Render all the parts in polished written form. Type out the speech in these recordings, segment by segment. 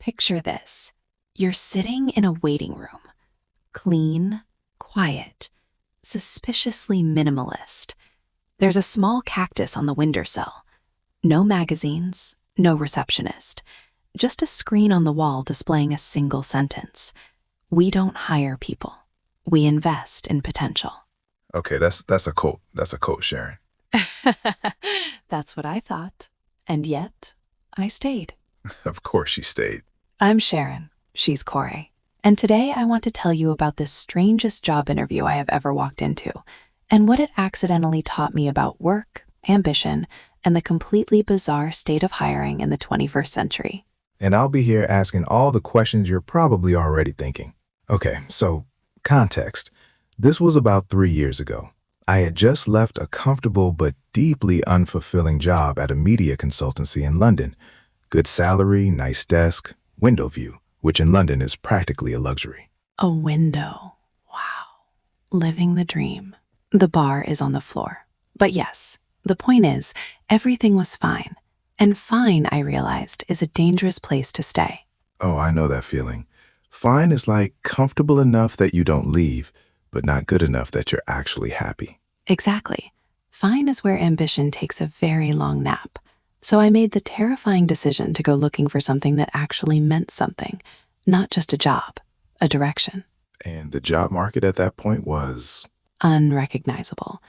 Picture this. You're sitting in a waiting room. Clean, quiet, suspiciously minimalist. There's a small cactus on the windowsill. No magazines, no receptionist. Just a screen on the wall displaying a single sentence. We don't hire people. We invest in potential. Okay, that's a quote. That's a quote, Sharon. That's what I thought. And yet, I stayed. Of course she stayed. I'm Sharon. She's Corey. And today I want to tell you about the strangest job interview I have ever walked into, and what it accidentally taught me about work, ambition, and the completely bizarre state of hiring in the 21st century. And I'll be here asking all the questions you're probably already thinking. Okay, so context. This was about 3 years ago. I had just left a comfortable but deeply unfulfilling job at a media consultancy in London. Good salary, nice desk, window view, which in London is practically a luxury. A window. Wow. Living the dream. The bar is on the floor. But yes, the point is, everything was fine. And fine, I realized, is a dangerous place to stay. Oh, I know that feeling. Fine is like comfortable enough that you don't leave, but not good enough that you're actually happy. Exactly. Fine is where ambition takes a very long nap. So I made the terrifying decision to go looking for something that actually meant something, not just a job, a direction. And the job market at that point was... Unrecognizable.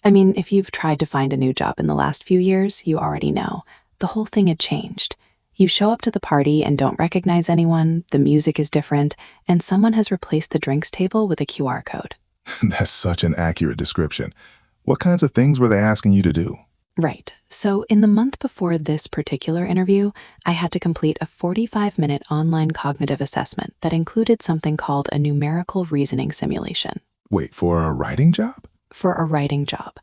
I mean, if you've tried to find a new job in the last few years, you already know. The whole thing had changed. You show up to the party and don't recognize anyone, the music is different, and someone has replaced the drinks table with a QR code. That's such an accurate description. What kinds of things were they asking you to do? Right. So in the month before this particular interview, I had to complete a 45-minute online cognitive assessment that included something called a numerical reasoning simulation. Wait, for a writing job? For a writing job.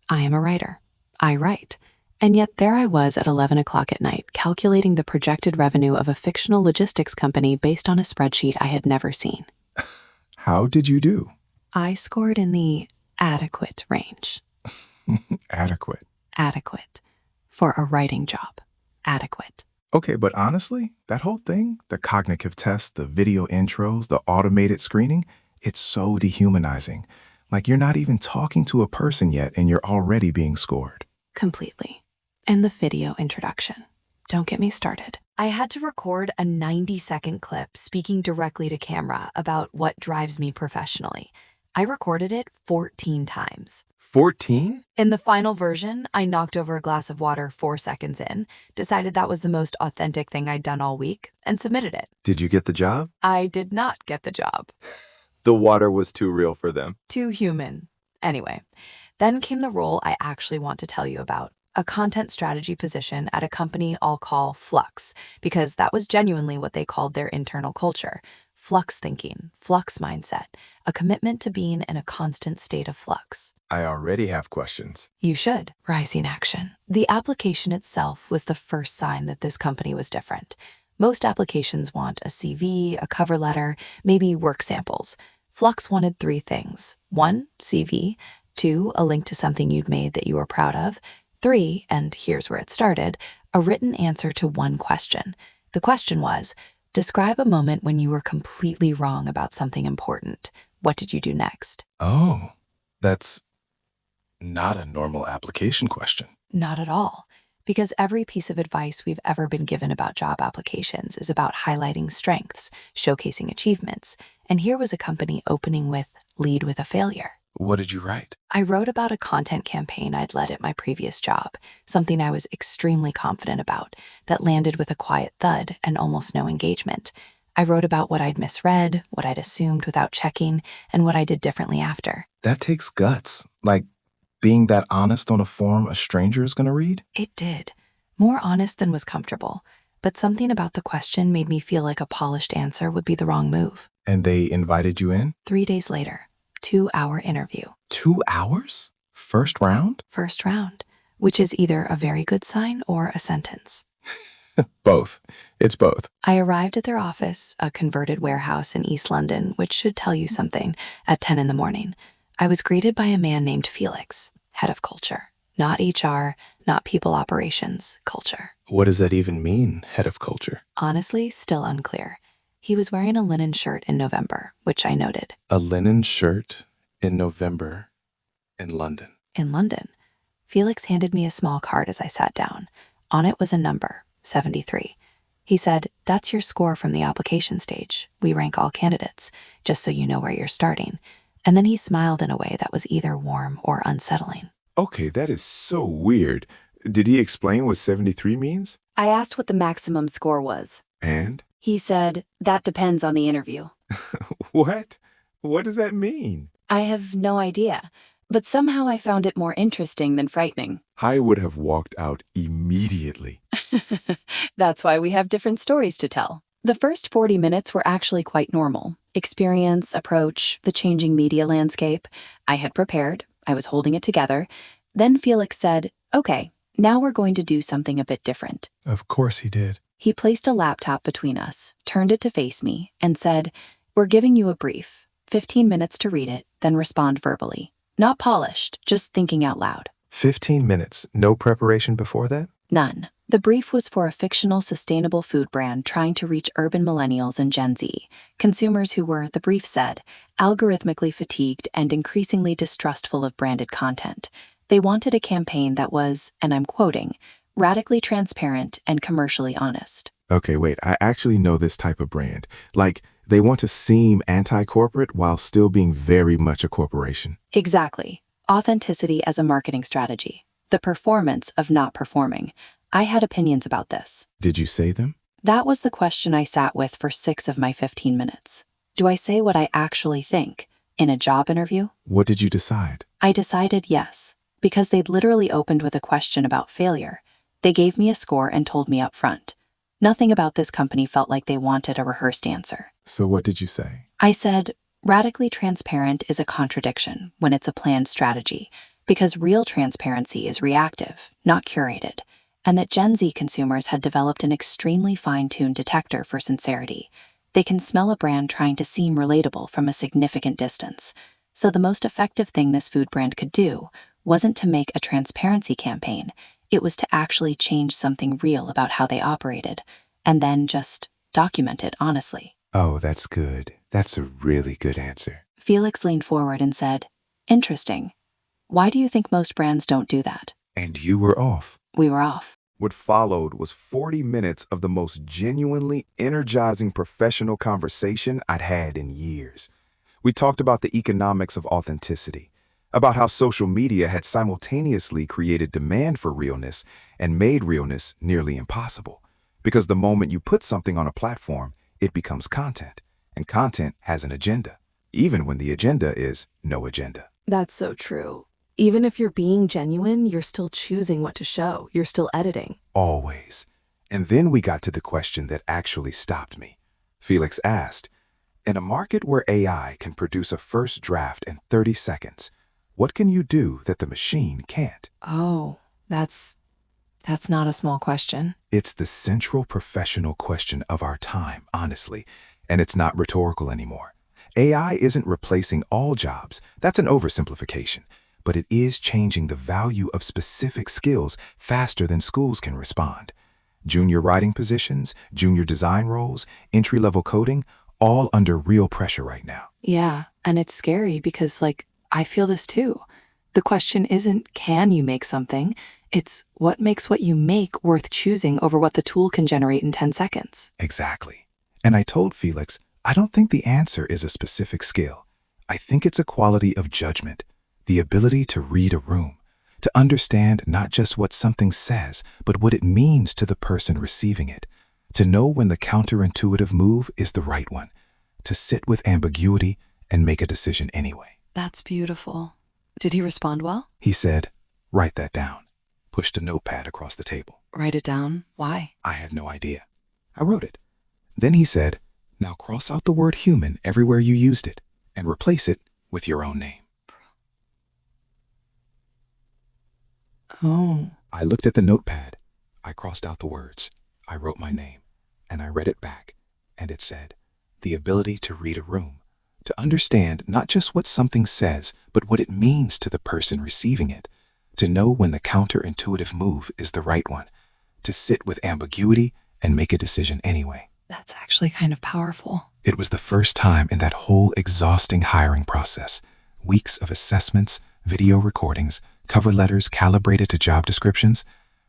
I am a writer. I write. And yet there I was at 11 o'clock at night, calculating the projected revenue of a fictional logistics company based on a spreadsheet I had never seen. How did you do? I scored in the adequate range. Adequate. Adequate. For a writing job. Adequate. Okay, but honestly, that whole thing, the cognitive tests, the video intros, the automated screening, it's so dehumanizing. Like you're not even talking to a person yet and you're already being scored. Completely. And the video introduction. Don't get me started. I had to record a 90-second clip speaking directly to camera about what drives me professionally. I recorded it 14 times. 14? In the final version, I knocked over a glass of water 4 seconds in, decided that was the most authentic thing I'd done all week, and submitted it. Did you get the job? I did not get the job. The water was too real for them. Too human. Anyway, then came the role I actually want to tell you about. A content strategy position at a company I'll call Flux, because that was genuinely what they called their internal culture. Flux thinking, flux mindset, a commitment to being in a constant state of flux. I already have questions. You should. Rising action. The application itself was the first sign that this company was different. Most applications want a CV, a cover letter, maybe work samples. Flux wanted 3 things. 1, CV. 2, a link to something you'd made that you were proud of. 3, and here's where it started, a written answer to one question. The question was, describe a moment when you were completely wrong about something important. What did you do next? Oh, that's not a normal application question. Not at all. Because every piece of advice we've ever been given about job applications is about highlighting strengths, showcasing achievements. And here was a company opening with, lead with a failure. What did you write? I wrote about a content campaign I'd led at my previous job, something I was extremely confident about, that landed with a quiet thud and almost no engagement. I wrote about what I'd misread, what I'd assumed without checking, and what I did differently after. That takes guts. Like being that honest on a form a stranger is going to read? It did. More honest than was comfortable. But something about the question made me feel like a polished answer would be the wrong move. And they invited you in? 3 days later. 2-hour interview. 2 hours? First round? First round, which is either a very good sign or a sentence. Both. It's both. I arrived at their office, a converted warehouse in East London, which should tell you something, at 10 in the morning. I was greeted by a man named Felix, head of culture. Not HR, not people operations, culture. What does that even mean, head of culture? Honestly, still unclear. He was wearing a linen shirt in November, which I noted. A linen shirt in November in London. In London. Felix handed me a small card as I sat down. On it was a number, 73. He said, "That's your score from the application stage. We rank all candidates, just so you know where you're starting." And then he smiled in a way that was either warm or unsettling. Okay, that is so weird. Did he explain what 73 means? I asked what the maximum score was. And? He said, "That depends on the interview." What? What does that mean? I have no idea, but somehow I found it more interesting than frightening. I would have walked out immediately. That's why we have different stories to tell. The first 40 minutes were actually quite normal. Experience, approach, the changing media landscape. I had prepared. I was holding it together. Then Felix said, "Okay, now we're going to do something a bit different." Of course he did. He placed a laptop between us, turned it to face me, and said, "We're giving you a brief. 15 minutes to read it, then respond verbally. Not polished, just thinking out loud." 15 minutes. No preparation before that? None. The brief was for a fictional sustainable food brand trying to reach urban millennials and Gen Z, consumers who were, the brief said, algorithmically fatigued and increasingly distrustful of branded content. They wanted a campaign that was, and I'm quoting, radically transparent and commercially honest. Okay, wait, I actually know this type of brand. Like, they want to seem anti-corporate while still being very much a corporation. Exactly. Authenticity as a marketing strategy. The performance of not performing. I had opinions about this. Did you say them? That was the question I sat with for 6 of my 15 minutes. Do I say what I actually think in a job interview? What did you decide? I decided yes, because they'd literally opened with a question about failure. They gave me a score and told me up front. Nothing about this company felt like they wanted a rehearsed answer. So what did you say? I said, radically transparent is a contradiction when it's a planned strategy, because real transparency is reactive, not curated, and that Gen Z consumers had developed an extremely fine-tuned detector for sincerity. They can smell a brand trying to seem relatable from a significant distance. So the most effective thing this food brand could do wasn't to make a transparency campaign, it was to actually change something real about how they operated, and then just document it honestly. Oh, that's good. That's a really good answer. Felix leaned forward and said, "Interesting. Why do you think most brands don't do that?" And you were off. We were off. What followed was 40 minutes of the most genuinely energizing professional conversation I'd had in years. We talked about the economics of authenticity, about how social media had simultaneously created demand for realness and made realness nearly impossible. Because the moment you put something on a platform, it becomes content, and content has an agenda, even when the agenda is no agenda. That's so true. Even if you're being genuine, you're still choosing what to show. You're still editing. Always. And then we got to the question that actually stopped me. Felix asked, in a market where AI can produce a first draft in 30 seconds, what can you do that the machine can't? Oh, that's not a small question. It's the central professional question of our time, honestly, and it's not rhetorical anymore. AI isn't replacing all jobs. That's an oversimplification. But it is changing the value of specific skills faster than schools can respond. Junior writing positions, junior design roles, entry-level coding, all under real pressure right now. Yeah, and it's scary because, I feel this too. The question isn't, can you make something? It's what makes what you make worth choosing over what the tool can generate in 10 seconds. Exactly. And I told Felix, I don't think the answer is a specific skill. I think it's a quality of judgment. The ability to read a room, to understand not just what something says, but what it means to the person receiving it, to know when the counterintuitive move is the right one, to sit with ambiguity and make a decision anyway. That's beautiful. Did he respond well? He said, write that down, pushed a notepad across the table. Write it down? Why? I had no idea. I wrote it. Then he said, now cross out the word human everywhere you used it and replace it with your own name. Oh. I looked at the notepad. I crossed out the words. I wrote my name, and I read it back, and it said, the ability to read a room, to understand not just what something says, but what it means to the person receiving it, to know when the counterintuitive move is the right one, to sit with ambiguity and make a decision anyway. That's actually kind of powerful. It was the first time in that whole exhausting hiring process, weeks of assessments, video recordings, cover letters calibrated to job descriptions,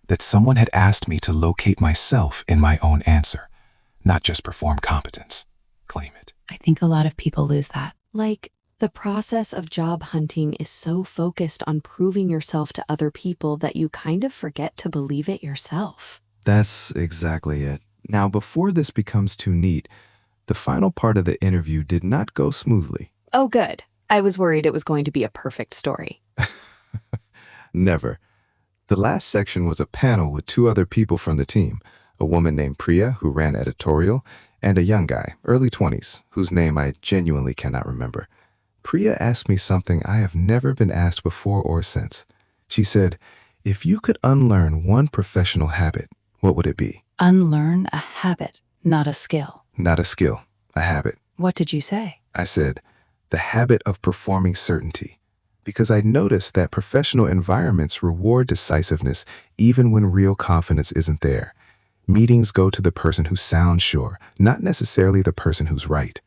that someone had asked me to locate myself in my own answer, not just perform competence. Claim it. I think a lot of people lose that. Like, the process of job hunting is so focused on proving yourself to other people that you kind of forget to believe it yourself. That's exactly it. Now, before this becomes too neat, the final part of the interview did not go smoothly. Oh, good. I was worried it was going to be a perfect story. Never. The last section was a panel with 2 other people from the team, a woman named Priya, who ran editorial, and a young guy, early 20s, whose name I genuinely cannot remember. Priya asked me something I have never been asked before or since. She said, if you could unlearn one professional habit, what would it be? Unlearn a habit, not a skill. Not a skill, a habit. What did you say? I said, the habit of performing certainty, because I noticed that professional environments reward decisiveness even when real confidence isn't there. Meetings go to the person who sounds sure, not necessarily the person who's right.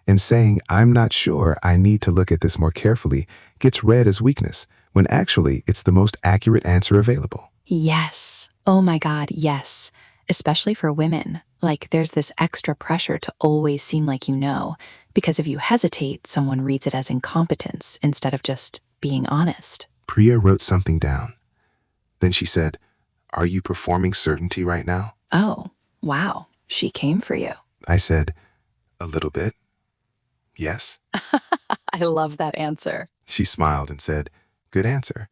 And saying, I'm not sure, I need to look at this more carefully, gets read as weakness, when actually it's the most accurate answer available. Yes. Oh my God, yes. Especially for women. Like, there's this extra pressure to always seem like you know, because if you hesitate, someone reads it as incompetence instead of just being honest. Priya wrote something down. Then she said, are you performing certainty right now? Oh, wow. She came for you. I said, a little bit. Yes. I love that answer. She smiled and said, good answer.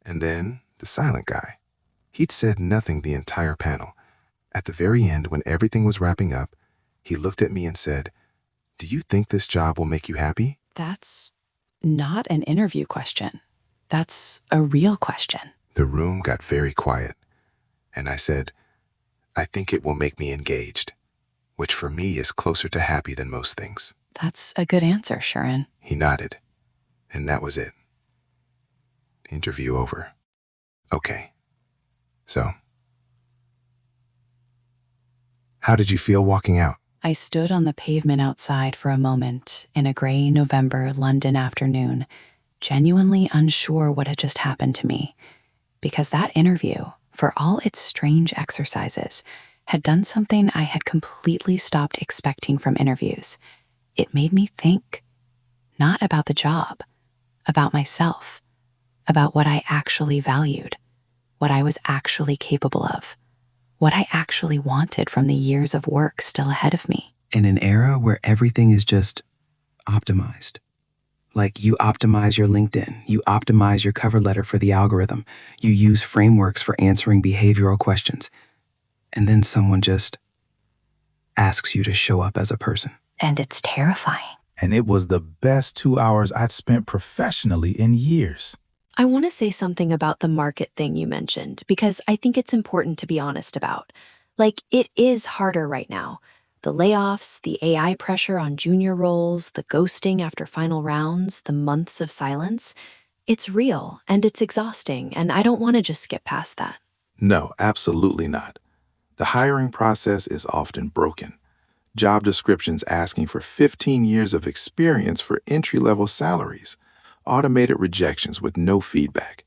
And then the silent guy. He'd said nothing the entire panel. At the very end, when everything was wrapping up, he looked at me and said, do you think this job will make you happy? That's not an interview question. That's a real question. The room got very quiet, and I said, I think it will make me engaged, which for me is closer to happy than most things. That's a good answer, Charon. He nodded, and that was it. Interview over. Okay. So, how did you feel walking out? I stood on the pavement outside for a moment in a gray November London afternoon, genuinely unsure what had just happened to me, because that interview, for all its strange exercises, had done something I had completely stopped expecting from interviews. It made me think, not about the job, about myself, about what I actually valued, what I was actually capable of, what I actually wanted from the years of work still ahead of me. In an era where everything is just optimized. Like, you optimize your LinkedIn, you optimize your cover letter for the algorithm, you use frameworks for answering behavioral questions, and then someone just asks you to show up as a person. And it's terrifying. And it was the best 2 hours I'd spent professionally in years. I want to say something about the market thing you mentioned, because I think it's important to be honest about. Like, it is harder right now. The layoffs, the AI pressure on junior roles, the ghosting after final rounds, the months of silence. It's real, and it's exhausting, and I don't want to just skip past that. No, absolutely not. The hiring process is often broken. Job descriptions asking for 15 years of experience for entry-level salaries. Automated rejections with no feedback.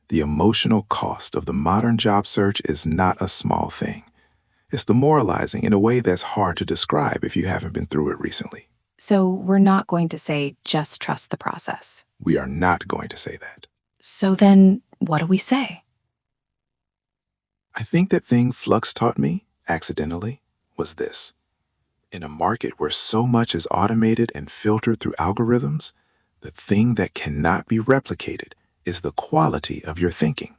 The emotional cost of the modern job search is not a small thing. It's demoralizing in a way that's hard to describe if you haven't been through it recently. So we're not going to say, just trust the process. We are not going to say that. So then, what do we say? I think that thing Flux taught me, accidentally, was this. In a market where so much is automated and filtered through algorithms, the thing that cannot be replicated is the quality of your thinking,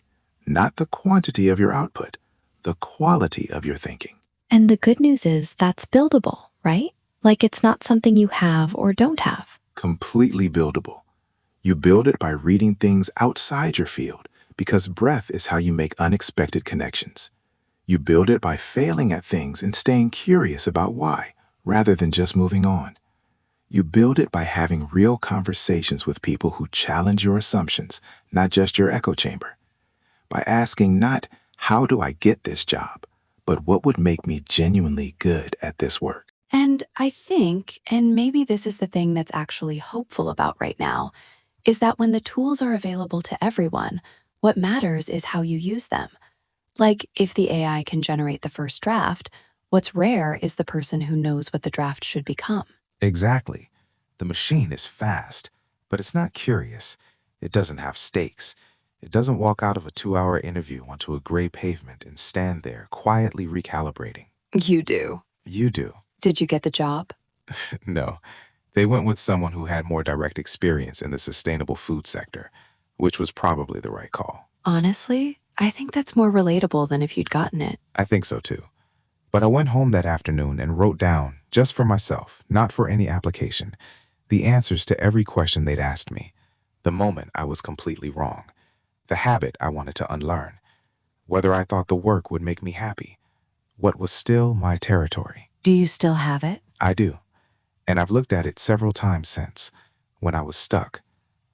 not the quantity of your output, the quality of your thinking. And the good news is that's buildable, right? Like, it's not something you have or don't have. Completely buildable. You build it by reading things outside your field, because breadth is how you make unexpected connections. You build it by failing at things and staying curious about why, rather than just moving on. You build it by having real conversations with people who challenge your assumptions, not just your echo chamber. By asking not, how do I get this job? But what would make me genuinely good at this work? And I think, and maybe this is the thing that's actually hopeful about right now, is that when the tools are available to everyone, what matters is how you use them. Like, if the AI can generate the first draft, what's rare is the person who knows what the draft should become. Exactly. The machine is fast, but it's not curious. It doesn't have stakes. It doesn't walk out of a 2-hour interview onto a gray pavement and stand there quietly recalibrating. You do. You do. Did you get the job? No. They went with someone who had more direct experience in the sustainable food sector, which was probably the right call. Honestly, I think that's more relatable than if you'd gotten it. I think so too. But I went home that afternoon and wrote down, just for myself, not for any application, the answers to every question they'd asked me, the moment I was completely wrong, the habit I wanted to unlearn, whether I thought the work would make me happy, what was still my territory. Do you still have it? I do. And I've looked at it several times since, when I was stuck,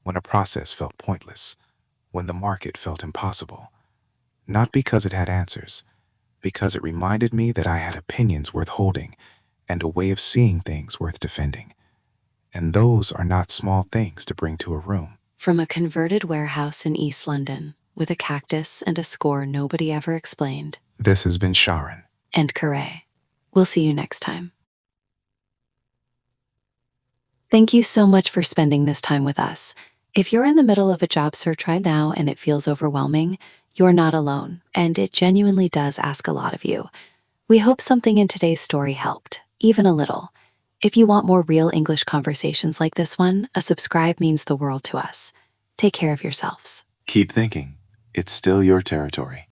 when a process felt pointless, when the market felt impossible. Not because it had answers, because it reminded me that I had opinions worth holding and a way of seeing things worth defending. And those are not small things to bring to a room. From a converted warehouse in East London, with a cactus and a score nobody ever explained. This has been Charon. And Carre. We'll see you next time. Thank you so much for spending this time with us. If you're in the middle of a job search right now and it feels overwhelming, you're not alone, and it genuinely does ask a lot of you. We hope something in today's story helped, even a little. If you want more real English conversations like this one, a subscribe means the world to us. Take care of yourselves. Keep thinking. It's still your territory.